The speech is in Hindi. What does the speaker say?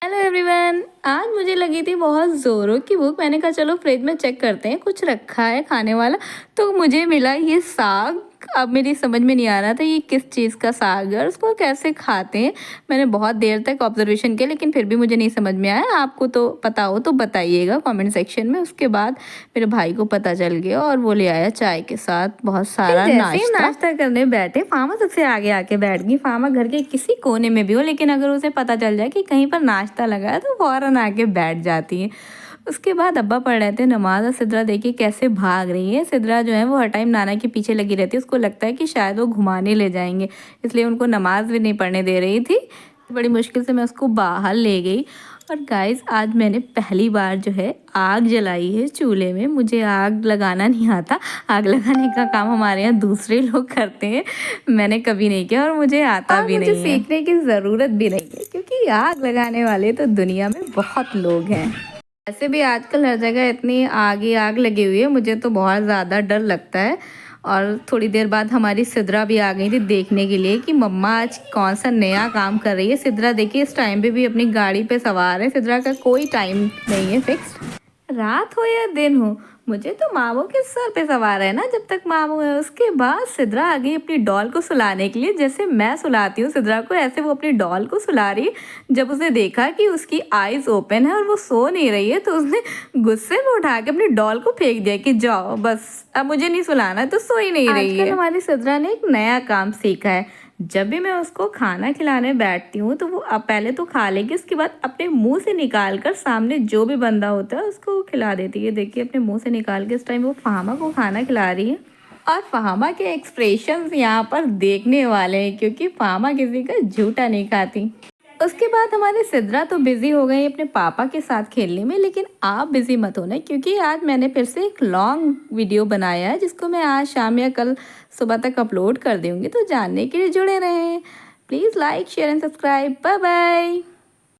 Hello everyone. आज मुझे लगी थी बहुत ज़ोरों की भूख। मैंने कहा चलो फ्रिज में चेक करते हैं कुछ रखा है खाने वाला। तो मुझे मिला ये साग। अब मेरी समझ में नहीं आ रहा था ये किस चीज़ का साग है और उसको कैसे खाते हैं। मैंने बहुत देर तक ऑब्जर्वेशन किया लेकिन फिर भी मुझे नहीं समझ में आया। आपको तो पता हो तो बताइएगा कमेंट सेक्शन में। उसके बाद मेरे भाई को पता चल गया और वो ले आया चाय के साथ बहुत सारा नाश्ता करने बैठे। फामा सबसे आगे आके बैठ गई। फामा घर के किसी कोने में भी हो लेकिन अगर उसे पता चल जाए कि कहीं पर नाश्ता लगा है तो फौरन आके बैठ जाती है। उसके बाद अब्बा पढ़ रहे थे नमाज और सिद्रा देखिए कैसे भाग रही है। सिद्रा जो है वो हर टाइम नाना के पीछे लगी रहती है। उसको लगता है कि शायद वो घुमाने ले जाएंगे, इसलिए उनको नमाज भी नहीं पढ़ने दे रही थी। बड़ी मुश्किल से मैं उसको बाहर ले गई। और गाइस आज मैंने पहली बार जो है आग जलाई है चूल्हे में। मुझे आग लगाना नहीं आता। आग लगाने का काम हमारे यहाँ दूसरे लोग करते हैं, मैंने कभी नहीं किया और मुझे आता भी नहीं है। मुझे सीखने की ज़रूरत भी नहीं है क्योंकि आग लगाने वाले तो दुनिया में बहुत लोग हैं। वैसे भी आजकल हर जगह इतनी आग लगी हुई है, मुझे तो बहुत ज़्यादा डर लगता है। और थोड़ी देर बाद हमारी सिद्रा भी आ गई थी देखने के लिए कि मम्मा आज कौन सा नया काम कर रही है। सिद्रा देखिए इस टाइम पे भी अपनी गाड़ी पे सवार है। सिद्रा का कोई टाइम नहीं है फिक्स, रात हो या दिन हो। मुझे तो मामू के सर पे सवार है ना जब तक मामू है। उसके बाद सिद्रा आ गई अपनी डॉल को सुलाने के लिए। जैसे मैं सुलाती हूँ सिद्रा को ऐसे वो अपनी डॉल को सुला रही है। जब उसने देखा कि उसकी आईज ओपन है और वो सो नहीं रही है तो उसने गुस्से में उठा के अपनी डॉल को फेंक दिया कि जाओ बस अब मुझे नहीं सुलाना, तो सो ही नहीं रही है। हमारी सिद्रा ने एक नया काम सीखा है। जब भी मैं उसको खाना खिलाने बैठती हूँ तो वो अब पहले तो खा लेगी, उसके बाद अपने मुंह से निकाल कर सामने जो भी बंदा होता है उसको वो खिला देती है। देखिए अपने मुंह से निकाल के इस टाइम वो फाहमा को खाना खिला रही है। और फाहमा के एक्सप्रेशंस यहाँ पर देखने वाले हैं क्योंकि फाहमा किसी का झूठा नहीं खाती। उसके बाद हमारे सिद्रा तो बिज़ी हो गई अपने पापा के साथ खेलने में, लेकिन आप बिज़ी मत होना क्योंकि आज मैंने फिर से एक लॉन्ग वीडियो बनाया है जिसको मैं आज शाम या कल सुबह तक अपलोड कर दूँगी। तो जानने के लिए जुड़े रहें। Please like share and subscribe. Bye bye.